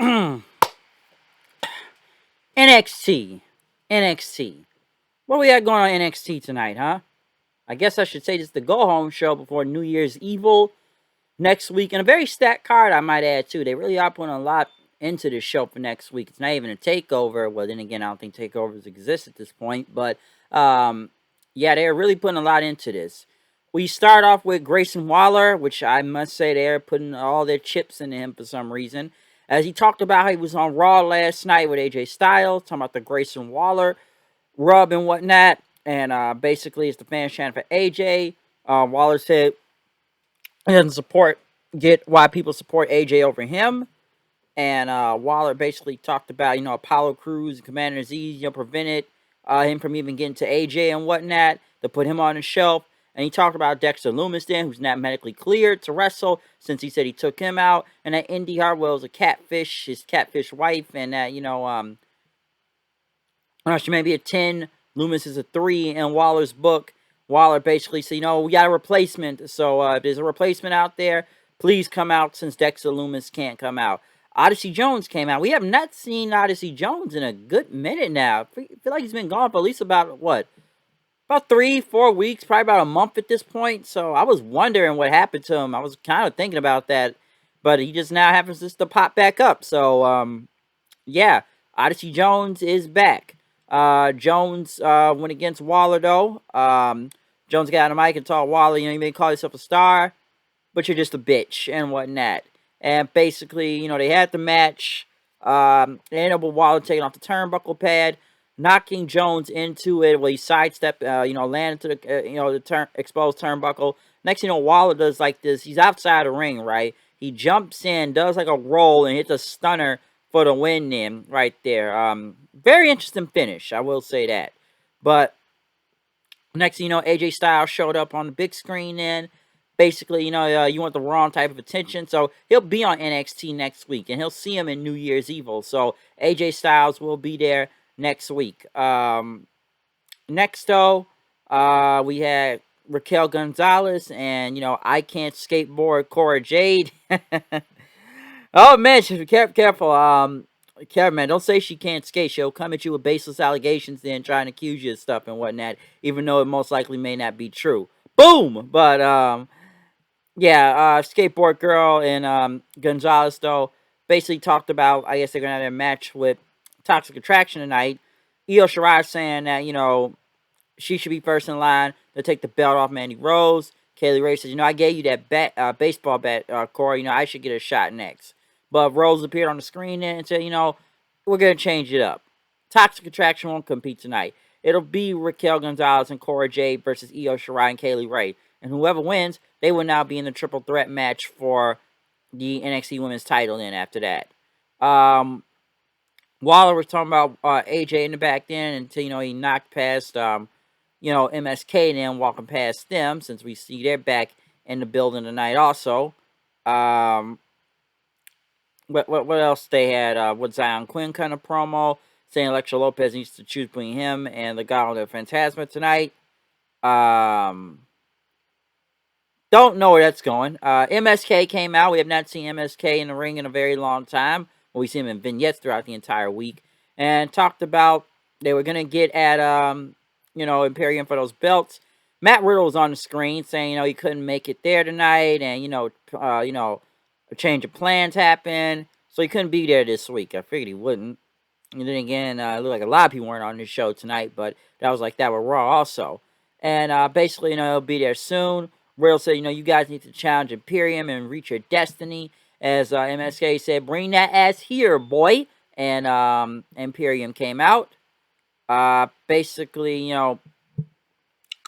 NXT. NXT. What we got going on NXT tonight, huh? I guess I should say this is the go-home show before New Year's Evil next week. And a very stacked card, I might add, too. They really are putting a lot into this show for next week. It's not even a takeover. Well, then again, I don't think takeovers exist at this point. But, yeah, they're really putting a lot into this. We start off with Grayson Waller, which I must say they're putting all their chips into him for some reason. As he talked about how he was on Raw last night with AJ Styles, talking about the Grayson Waller rub and whatnot. And basically, it's the fans chanting for AJ. Waller said he doesn't get why people support AJ over him. And Waller basically talked about, Apollo Crews and Commander Z, prevented him from even getting to AJ and whatnot, to put him on the shelf. And he talked about Dexter Lumis then, who's not medically cleared to wrestle, since he said he took him out. And that Indy Hartwell is a catfish, his catfish wife, and that, she may be a 10, Lumis is a 3 in Waller's book. Waller basically said, we got a replacement. So if there's a replacement out there, please come out, since Dexter Lumis can't come out. Odyssey Jones came out. We have not seen Odyssey Jones in a good minute now. I feel like he's been gone for at least about 3-4 weeks, probably about a month at this point. So I was wondering what happened to him. I was kind of thinking about that, but he just now happens just to pop back up. So yeah, Odyssey Jones is back. Jones went against Waller though. Jones got on the mic and told Waller, you may call yourself a star, but you're just a bitch and whatnot. And basically, they had the match. They ended up with Waller taking off the turnbuckle pad, knocking Jones into it. Well, he sidestepped, landed to the exposed turnbuckle. Next thing you know, Waller does like this. He's outside the ring, right? He jumps in, does like a roll, and hits a stunner for the win then, right there. Very interesting finish, I will say that. But next thing you know, AJ Styles showed up on the big screen then. Basically, you want the wrong type of attention. So he'll be on NXT next week, and he'll see him in New Year's Evil. So AJ Styles will be there next week. Next, though, we had Raquel Gonzalez and, I Can't Skateboard Cora Jade. Oh, man, she's careful. Kevin, man, don't say she can't skate. She'll come at you with baseless allegations then try and accuse you of stuff and whatnot, even though it most likely may not be true. Boom! But, yeah, Skateboard Girl and Gonzalez, though, basically talked about, I guess they're going to have their match with Toxic Attraction tonight. Io Shirai saying that, she should be first in line to take the belt off Mandy Rose. Kaylee Ray says, I gave you that baseball bat, Corey. I should get a shot next. But Rose appeared on the screen there and said, we're going to change it up. Toxic Attraction won't compete tonight. It'll be Raquel Gonzalez and Cora Jade versus Io Shirai and Kaylee Ray. And whoever wins, they will now be in the triple threat match for the NXT Women's Title then after that. Waller was talking about AJ in the back then until, he knocked past, MSK and then walking past them, since we see they're back in the building tonight also. What else they had? With Zion Quinn kind of promo, saying Elektra Lopez needs to choose between him and the guy on the Phantasma tonight. Don't know where that's going. MSK came out. We have not seen MSK in the ring in a very long time. Well, we see him in vignettes throughout the entire week. And talked about they were going to get at, Imperium for those belts. Matt Riddle was on the screen saying, he couldn't make it there tonight. And, a change of plans happened. So he couldn't be there this week. I figured he wouldn't. And then again, it looked like a lot of people weren't on this show tonight. But that was like that with Raw also. And basically, he'll be there soon. Riddle said, you guys need to challenge Imperium and reach your destiny. As MSK said, bring that ass here, boy. And Imperium came out. Basically,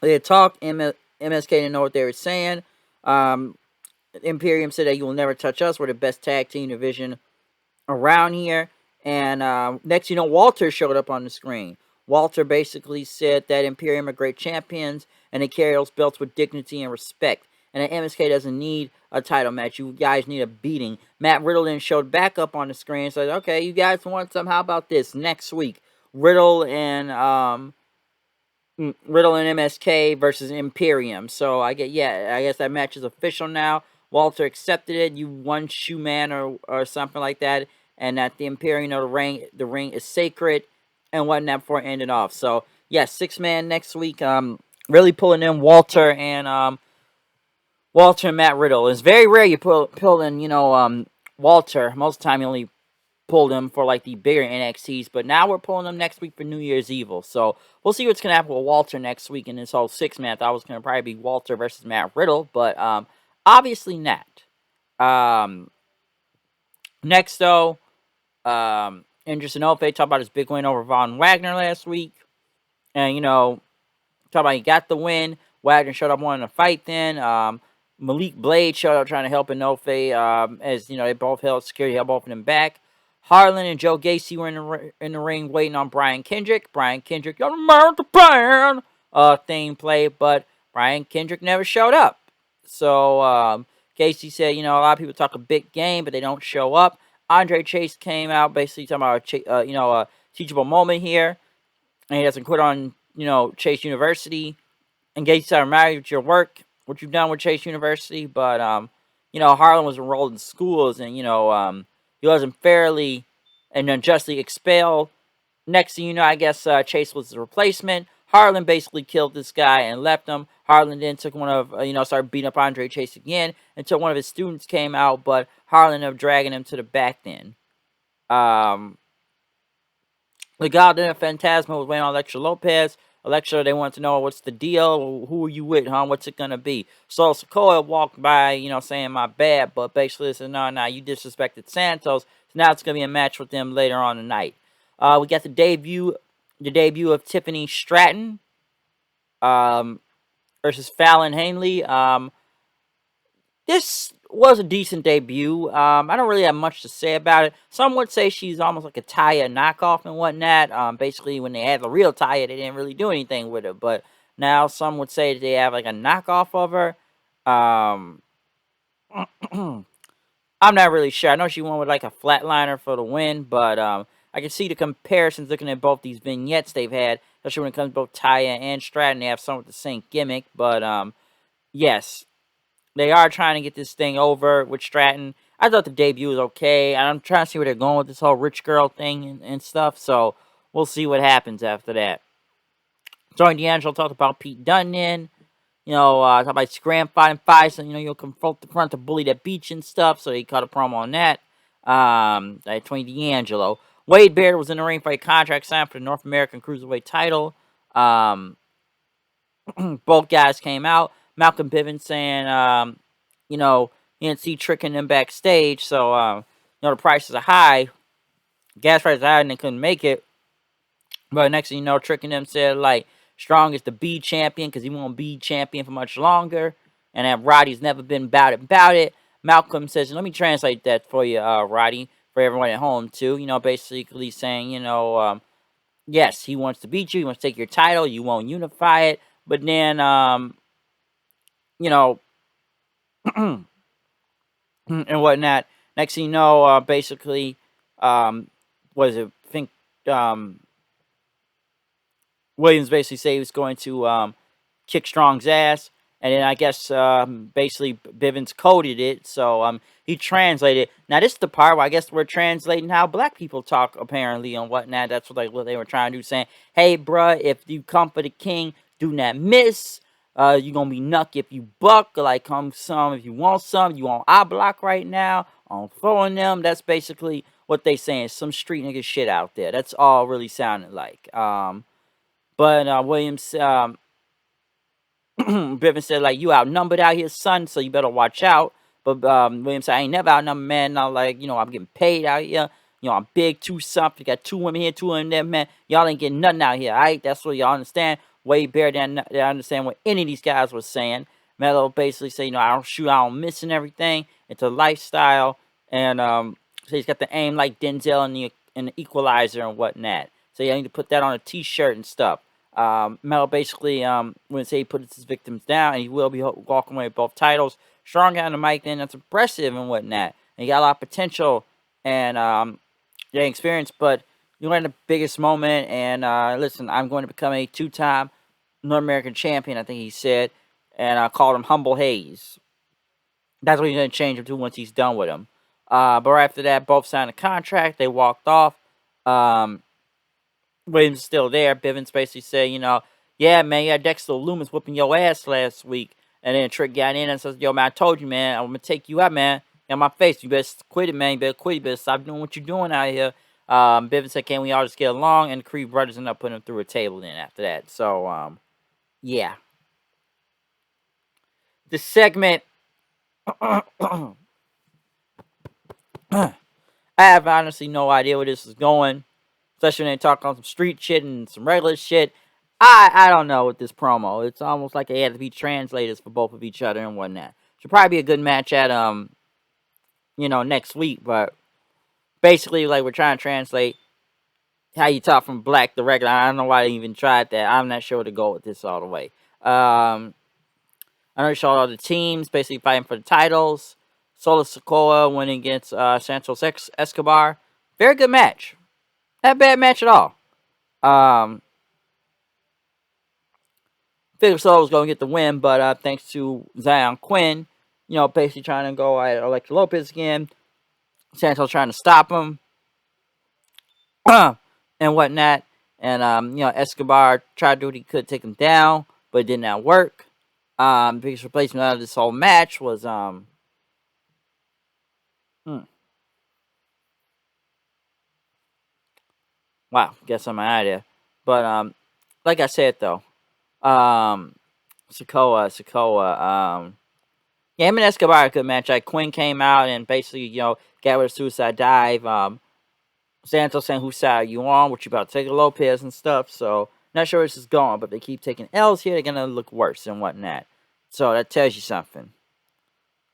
they had talked. MSK didn't know what they were saying. Imperium said that you will never touch us. We're the best tag team division around here. And next, Walter showed up on the screen. Walter basically said that Imperium are great champions and they carry those belts with dignity and respect. And that MSK doesn't need a title match. You guys need a beating. Matt Riddle then showed back up on the screen and said, okay, you guys want some? How about this? Next week, Riddle and MSK versus Imperium. So I guess that match is official now. Walter accepted it. You one shoe man or something like that. and that the Imperium, the ring is sacred and whatnot before ending off. So yes, 6-man next week. Really pulling in Walter and Matt Riddle. It's very rare you pull in Walter. Most of the time you only pull them for like the bigger NXTs, but now we're pulling them next week for New Year's Evil. So we'll see what's gonna happen with Walter next week in this whole 6-man. I thought it was gonna probably be Walter versus Matt Riddle, but obviously not. Um, Next though, Anderson Ofe talked about his big win over Von Wagner last week, and talk about he got the win. Wagner showed up wanting to fight then. Malik Blade showed up trying to help Inoue, as they both held security, held both of them back. Harlan and Joe Gacy were in the ring waiting on Brian Kendrick. Brian Kendrick, you're the plan theme played, but Brian Kendrick never showed up. So Gacy said, a lot of people talk a big game, but they don't show up. Andre Chase came out basically talking about a teachable moment here, and he doesn't quit on Chase University. And Gacy said, I'm married with your work, what you've done with Chase University, but Harlan was enrolled in schools, and he wasn't fairly and unjustly expelled. Next thing you know, I guess Chase was the replacement. Harlan basically killed this guy and left him. Harlan then took started beating up Andre Chase again until one of his students came out, but Harlan ended up dragging him to the back then. The Legado Fantasma was waiting on Elektra Lopez. Elektra, they wanted to know what's the deal. Who are you with, huh? What's it gonna be? So Sikoa walked by, saying my bad, but basically they said, no, you disrespected Santos. So now it's gonna be a match with them later on tonight. We got the debut of Tiffany Stratton versus Fallon Henley. This was a decent debut. I don't really have much to say about it. Some would say she's almost like a Taya knockoff and whatnot. Basically, when they had the real Taya, they didn't really do anything with her. But now some would say that they have like a knockoff of her. I'm not really sure. I know she won with like a flatliner for the win, but I can see the comparisons looking at both these vignettes they've had, especially when it comes to both Taya and Stratton. They have some with the same gimmick, but yes. They are trying to get this thing over with Stratton. I thought the debut was okay. I'm trying to see where they're going with this whole rich girl thing and stuff. So we'll see what happens after that. Joey D'Angelo talked about Pete Dunne in. Talk about Scram fighting fights. And, you'll confront the bully that beat you and stuff. So he cut a promo on that. Tony D'Angelo. Wade Barrett was in the ring for a contract signed for the North American Cruiserweight title. Both guys came out. Malcolm Bivens saying, ENC tricking them backstage, so, the prices are high. Gas prices are high and they couldn't make it. But next thing you know, tricking them said, like, Strong is the B champion because he won't be champion for much longer. And that Roddy's never been about it. Malcolm says, let me translate that for you, Roddy, for everyone at home, too. Basically saying, yes, he wants to beat you. He wants to take your title. You won't unify it. But then, and whatnot. Next thing you know, basically, what is it? I think Williams basically said he was going to kick Strong's ass, and then I guess basically Bivens coded it, so he translated. Now this is the part where I guess we're translating how black people talk apparently and whatnot. That's what they were trying to do, saying, "Hey, bruh, if you come for the king, do not miss. You gonna be nuck if you buck. Like, come some if you want some. You on I block right now. On throwing them. That's basically what they saying. Some street nigga shit out there. That's all really sounded like. But Williams, Bivens said, like, you outnumbered out here, son, so you better watch out. But Williams said, I ain't never outnumbered, man. Now, like, I'm getting paid out here. I'm big, 2-something. Got 2 women here, 2 women there, man. Y'all ain't getting nothing out here, all right? That's what y'all understand. Wade Barrett didn't understand what any of these guys was saying. Melo basically said, I don't shoot, I don't miss and everything. It's a lifestyle. And so he's got the aim like Denzel in the Equalizer and whatnot. So you need to put that on a T-shirt and stuff. Melo basically, when say he puts his victims down, and he will be walking away with both titles. Strong on the mic, then that's impressive and whatnot. And he got a lot of potential and experience, but you learn the biggest moment. And listen, I'm going to become a 2-time North American champion, I think he said, and I called him Humble Hayes. That's what he's going to change him to once he's done with him. But right after that, both signed a contract. They walked off. Williams is still there. Bivens basically said, yeah, man, yeah, Dexter Loomis whooping your ass last week. And then Trick got in and says, yo, man, I told you, man, I'm going to take you out, man. In my face. You better quit it, man. You better quit it. You better stop doing what you're doing out here. Bivens said, can we all just get along? And the Creed brothers ended up putting him through a table then after that. So, yeah. This segment, I have honestly no idea where this is going. Especially when they talk on some street shit and some regular shit. I don't know with this promo. It's almost like they had to be translators for both of each other and whatnot. Should probably be a good match at next week, but basically like we're trying to translate how you talk from black to regular. I don't know why they even tried that. I'm not sure where to go with this all the way. I know they showed all the teams basically fighting for the titles. Solo Sikoa winning against Santos Escobar. Very good match. Not a bad match at all. Figured Solo was going to get the win, but thanks to Zion Quinn, basically trying to go at Electra Lopez again. Santos trying to stop him and whatnot. And, Escobar tried to do what he could to take him down, but it did not work. The biggest replacement out of this whole match was, wow, guess I'm out of there. But, like I said, though, Sikoa, yeah, him and Escobar, a good match. Like, Quinn came out and basically, got with a suicide dive. Santos saying, whose side are you on? What you about to take a Lopez and stuff. So, not sure where this is going, but if they keep taking L's here, they're going to look worse and whatnot. So, that tells you something.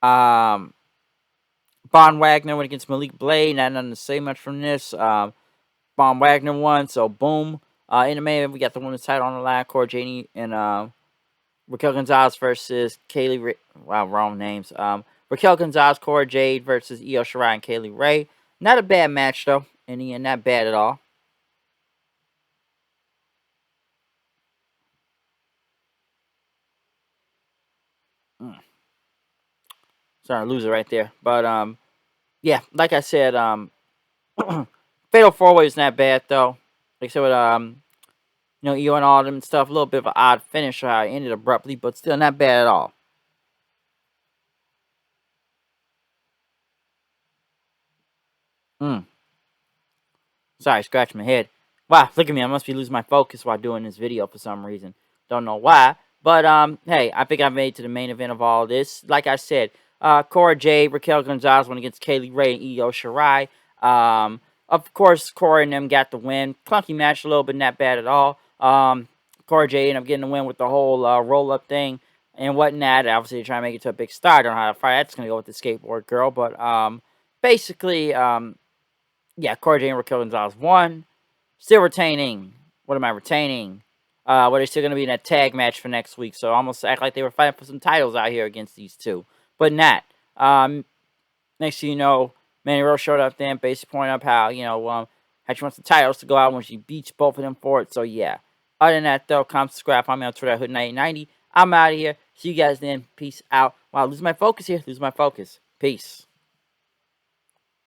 Von Wagner went against Malik Blade. Not nothing to say much from this. Von Wagner won, so boom. In the main event, we got the women's title on the line. Cora Jade and Raquel Gonzalez versus Kaylee. Wow, wrong names. Raquel Gonzalez, Cora Jade versus Io Shirai and Kaylee Ray. Not a bad match though. In the end, not bad at all. Sorry, loser right there. But yeah, like I said, Fatal 4-Way is not bad though. Like I said with Io and all them stuff, a little bit of an odd finish how it ended abruptly, but still not bad at all. Sorry, scratch my head. Wow, look at me. I must be losing my focus while doing this video for some reason. Don't know why. But, hey, I think I made it to the main event of all this. Like I said, Cora Jade, Raquel Gonzalez went against Kaylee Ray and Io Shirai. Of course, Cora and them got the win. Clunky match a little bit, not bad at all. Cora Jade ended up getting the win with the whole roll-up thing and whatnot. Obviously, they're trying to make it to a big star. I don't know how to fight. That's going to go with the skateboard girl. But, basically, yeah, Cora Jade and Raquel Gonzalez won. Still retaining. What am I retaining? But they're still going to be in a tag match for next week. So almost act like they were fighting for some titles out here against these two. But not. Next thing you know, Mandy Rose showed up there and basically pointed up how, how she wants the titles to go out when she beats both of them for it. So yeah. Other than that, though, comment, subscribe, find me on Twitter at Hood1990. I'm out of here. See you guys then. Peace out. Wow, lose my focus here. Lose my focus. Peace.